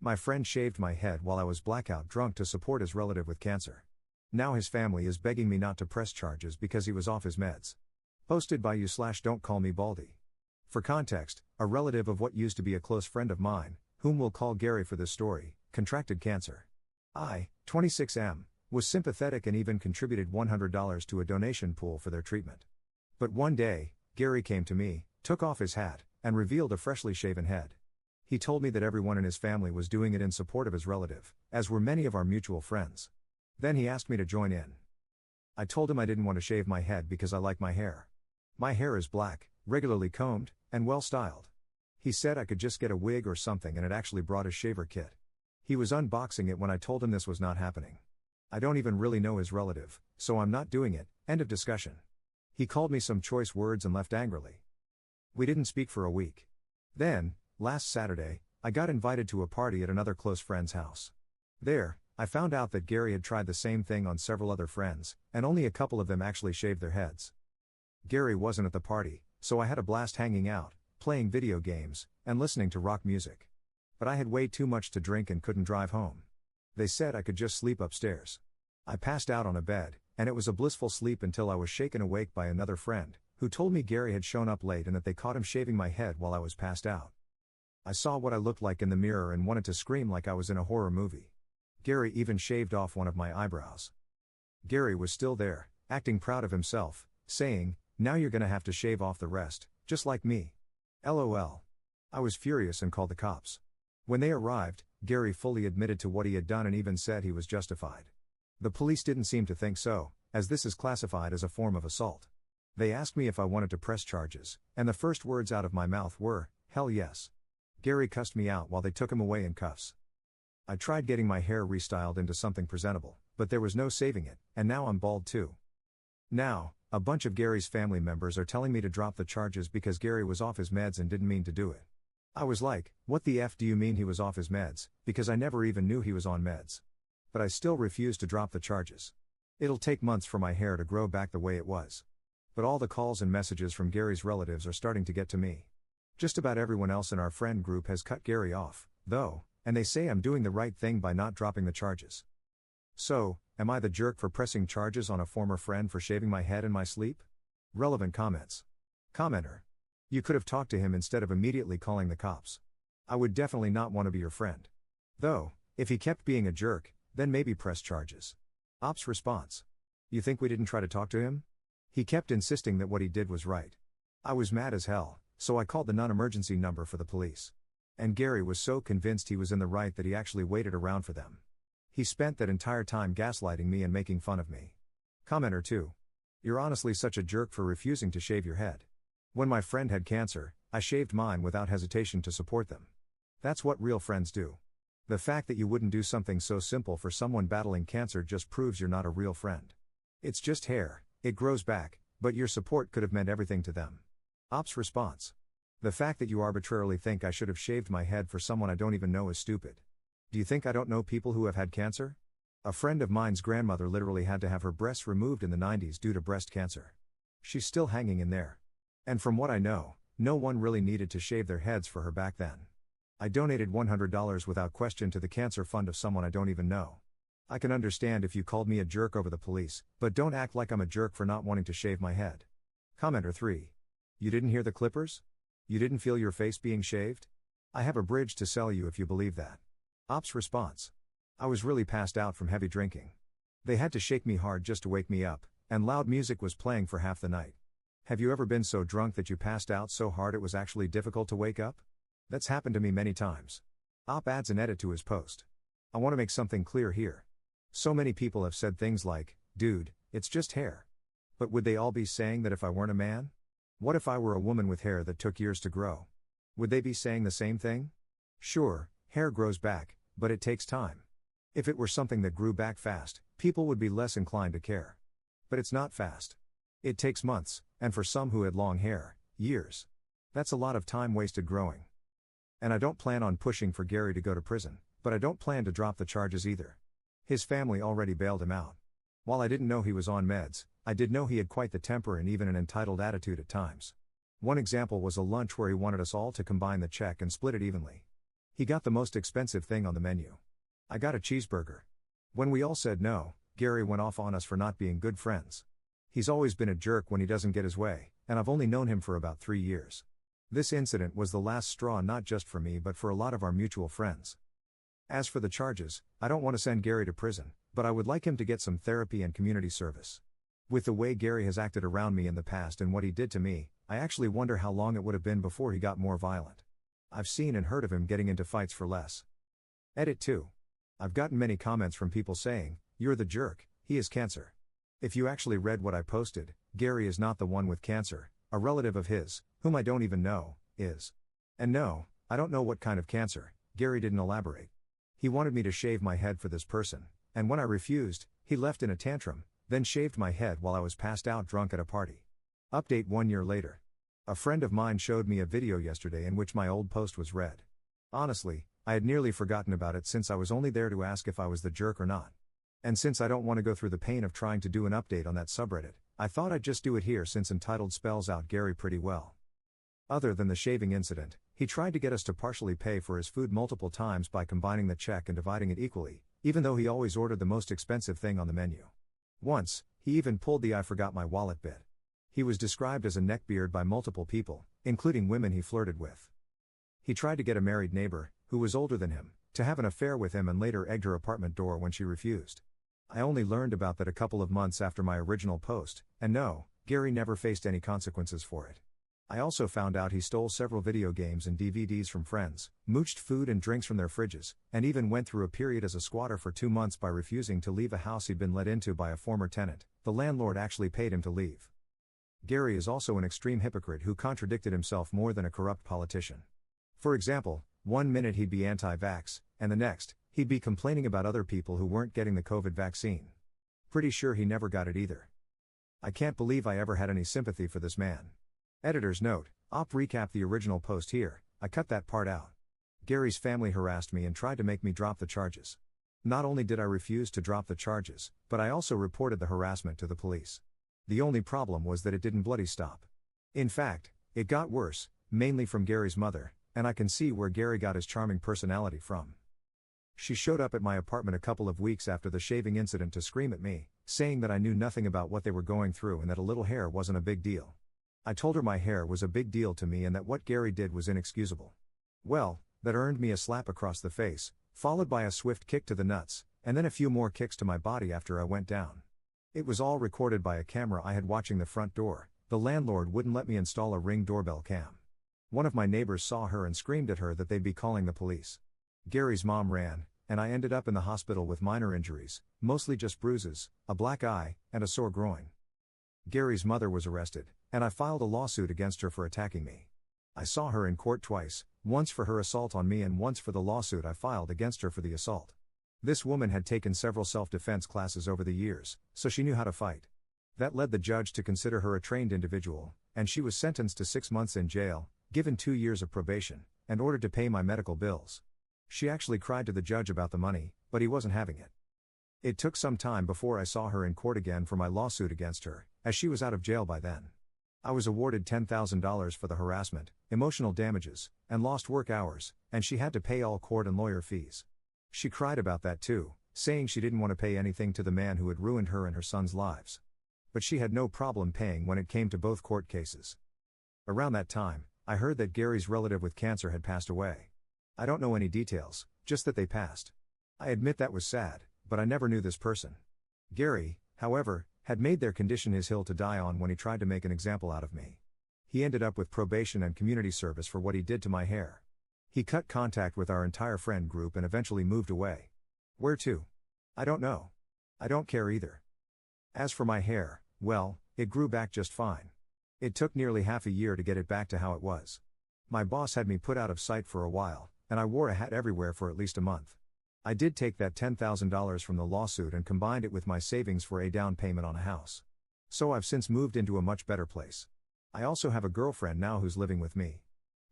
My friend shaved my head while I was blackout drunk to support his relative with cancer. Now his family is begging me not to press charges because he was off his meds. Posted by you/Don't Call Me Baldy. For context, a relative of what used to be a close friend of mine, whom we'll call Gary for this story, contracted cancer. I, 26M, was sympathetic and even contributed $100 to a donation pool for their treatment. But one day, Gary came to me, took off his hat, and revealed a freshly shaven head. He told me that everyone in his family was doing it in support of his relative, as were many of our mutual friends. Then he asked me to join in. I told him I didn't want to shave my head because I like my hair. My hair is black, regularly combed, and well styled. He said I could just get a wig or something, and had actually brought his shaver kit. He was unboxing it when I told him this was not happening. I don't even really know his relative, so I'm not doing it. End of discussion. He called me some choice words and left angrily. We didn't speak for a week. Then, last Saturday, I got invited to a party at another close friend's house. There, I found out that Gary had tried the same thing on several other friends, and only a couple of them actually shaved their heads. Gary wasn't at the party, so I had a blast hanging out, playing video games, and listening to rock music. But I had way too much to drink and couldn't drive home. They said I could just sleep upstairs. I passed out on a bed, and it was a blissful sleep until I was shaken awake by another friend, who told me Gary had shown up late and that they caught him shaving my head while I was passed out. I saw what I looked like in the mirror and wanted to scream like I was in a horror movie. Gary even shaved off one of my eyebrows. Gary was still there, acting proud of himself, saying, "Now you're gonna have to shave off the rest, just like me." LOL. I was furious and called the cops. When they arrived, Gary fully admitted to what he had done and even said he was justified. The police didn't seem to think so, as this is classified as a form of assault. They asked me if I wanted to press charges, and the first words out of my mouth were, "Hell yes." Gary cussed me out while they took him away in cuffs. I tried getting my hair restyled into something presentable, but there was no saving it, and now I'm bald too. Now, a bunch of Gary's family members are telling me to drop the charges because Gary was off his meds and didn't mean to do it. I was like, what the F do you mean he was off his meds, because I never even knew he was on meds. But I still refuse to drop the charges. It'll take months for my hair to grow back the way it was. But all the calls and messages from Gary's relatives are starting to get to me. Just about everyone else in our friend group has cut Gary off, though, and they say I'm doing the right thing by not dropping the charges. So, am I the jerk for pressing charges on a former friend for shaving my head in my sleep? Relevant comments. Commenter. You could have talked to him instead of immediately calling the cops. I would definitely not want to be your friend. Though, if he kept being a jerk, then maybe press charges. Ops response. You think we didn't try to talk to him? He kept insisting that what he did was right. I was mad as hell, so I called the non-emergency number for the police. And Gary was so convinced he was in the right that he actually waited around for them. He spent that entire time gaslighting me and making fun of me. Commenter 2. You're honestly such a jerk for refusing to shave your head. When my friend had cancer, I shaved mine without hesitation to support them. That's what real friends do. The fact that you wouldn't do something so simple for someone battling cancer just proves you're not a real friend. It's just hair, it grows back, but your support could have meant everything to them. Ops response. The fact that you arbitrarily think I should have shaved my head for someone I don't even know is stupid. Do you think I don't know people who have had cancer? A friend of mine's grandmother literally had to have her breasts removed in the 90s due to breast cancer. She's still hanging in there. And from what I know, no one really needed to shave their heads for her back then. I donated $100 without question to the cancer fund of someone I don't even know. I can understand if you called me a jerk over the police, but don't act like I'm a jerk for not wanting to shave my head. Commenter 3. You didn't hear the clippers? You didn't feel your face being shaved? I have a bridge to sell you if you believe that. Ops response. I was really passed out from heavy drinking. They had to shake me hard just to wake me up, and loud music was playing for half the night. Have you ever been so drunk that you passed out so hard it was actually difficult to wake up? That's happened to me many times. Op adds an edit to his post. I want to make something clear here. So many people have said things like, dude, it's just hair. But would they all be saying that if I weren't a man? What if I were a woman with hair that took years to grow? Would they be saying the same thing? Sure, hair grows back, but it takes time. If it were something that grew back fast, people would be less inclined to care. But it's not fast. It takes months, and for some who had long hair, years. That's a lot of time wasted growing. And I don't plan on pushing for Gary to go to prison, but I don't plan to drop the charges either. His family already bailed him out. While I didn't know he was on meds, I did know he had quite the temper and even an entitled attitude at times. One example was a lunch where he wanted us all to combine the check and split it evenly. He got the most expensive thing on the menu. I got a cheeseburger. When we all said no, Gary went off on us for not being good friends. He's always been a jerk when he doesn't get his way, and I've only known him for about 3 years. This incident was the last straw not just for me but for a lot of our mutual friends. As for the charges, I don't want to send Gary to prison, but I would like him to get some therapy and community service. With the way Gary has acted around me in the past and what he did to me, I actually wonder how long it would have been before he got more violent. I've seen and heard of him getting into fights for less. Edit 2. I've gotten many comments from people saying, "You're the jerk, he has cancer." If you actually read what I posted, Gary is not the one with cancer, a relative of his, whom I don't even know, is. And no, I don't know what kind of cancer. Gary didn't elaborate. He wanted me to shave my head for this person, and when I refused, he left in a tantrum, then shaved my head while I was passed out drunk at a party. Update 1 year later. A friend of mine showed me a video yesterday in which my old post was read. Honestly, I had nearly forgotten about it since I was only there to ask if I was the jerk or not. And since I don't want to go through the pain of trying to do an update on that subreddit, I thought I'd just do it here since entitled spells out Gary pretty well. Other than the shaving incident, he tried to get us to partially pay for his food multiple times by combining the check and dividing it equally, even though he always ordered the most expensive thing on the menu. Once, he even pulled the "I forgot my wallet" bit. He was described as a neckbeard by multiple people, including women he flirted with. He tried to get a married neighbor, who was older than him, to have an affair with him and later egged her apartment door when she refused. I only learned about that a couple of months after my original post, and no, Gary never faced any consequences for it. I also found out he stole several video games and DVDs from friends, mooched food and drinks from their fridges, and even went through a period as a squatter for 2 months by refusing to leave a house he'd been let into by a former tenant. The landlord actually paid him to leave. Gary is also an extreme hypocrite who contradicted himself more than a corrupt politician. For example, 1 minute he'd be anti-vax, and the next, he'd be complaining about other people who weren't getting the COVID vaccine. Pretty sure he never got it either. I can't believe I ever had any sympathy for this man. Editor's note, recap the original post here, I cut that part out. Gary's family harassed me and tried to make me drop the charges. Not only did I refuse to drop the charges, but I also reported the harassment to the police. The only problem was that it didn't bloody stop. In fact, it got worse, mainly from Gary's mother, and I can see where Gary got his charming personality from. She showed up at my apartment a couple of weeks after the shaving incident to scream at me, saying that I knew nothing about what they were going through and that a little hair wasn't a big deal. I told her my hair was a big deal to me and that what Gary did was inexcusable. Well, that earned me a slap across the face, followed by a swift kick to the nuts, and then a few more kicks to my body after I went down. It was all recorded by a camera I had watching the front door. The landlord wouldn't let me install a Ring doorbell cam. One of my neighbors saw her and screamed at her that they'd be calling the police. Gary's mom ran, and I ended up in the hospital with minor injuries, mostly just bruises, a black eye, and a sore groin. Gary's mother was arrested, and I filed a lawsuit against her for attacking me. I saw her in court twice, once for her assault on me and once for the lawsuit I filed against her for the assault. This woman had taken several self-defense classes over the years, so she knew how to fight. That led the judge to consider her a trained individual, and she was sentenced to 6 months in jail, given 2 years of probation, and ordered to pay my medical bills. She actually cried to the judge about the money, but he wasn't having it. It took some time before I saw her in court again for my lawsuit against her, as she was out of jail by then. I was awarded $10,000 for the harassment, emotional damages, and lost work hours, and she had to pay all court and lawyer fees. She cried about that too, saying she didn't want to pay anything to the man who had ruined her and her son's lives. But she had no problem paying when it came to both court cases. Around that time, I heard that Gary's relative with cancer had passed away. I don't know any details, just that they passed. I admit that was sad, but I never knew this person. Gary, however, had made their condition his hill to die on when he tried to make an example out of me. He ended up with probation and community service for what he did to my hair. He cut contact with our entire friend group and eventually moved away. Where to? I don't know. I don't care either. As for my hair, well, it grew back just fine. It took nearly half a year to get it back to how it was. My boss had me put out of sight for a while, and I wore a hat everywhere for at least a month. I did take that $10,000 from the lawsuit and combined it with my savings for a down payment on a house. So I've since moved into a much better place. I also have a girlfriend now who's living with me.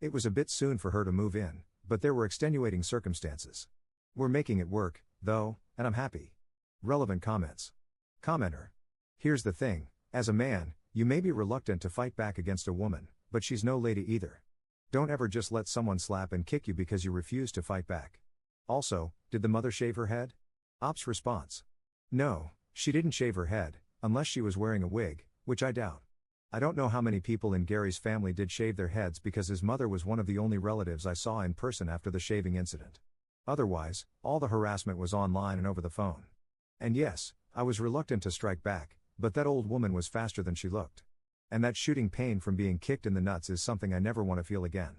It was a bit soon for her to move in, but there were extenuating circumstances. We're making it work, though, and I'm happy. Relevant comments. Commenter. Here's the thing, as a man, you may be reluctant to fight back against a woman, but she's no lady either. Don't ever just let someone slap and kick you because you refuse to fight back. Also, did the mother shave her head? Op's response: no, she didn't shave her head, unless she was wearing a wig, which I doubt. I don't know how many people in Gary's family did shave their heads because his mother was one of the only relatives I saw in person after the shaving incident. Otherwise, all the harassment was online and over the phone. And yes, I was reluctant to strike back, but that old woman was faster than she looked. And that shooting pain from being kicked in the nuts is something I never want to feel again.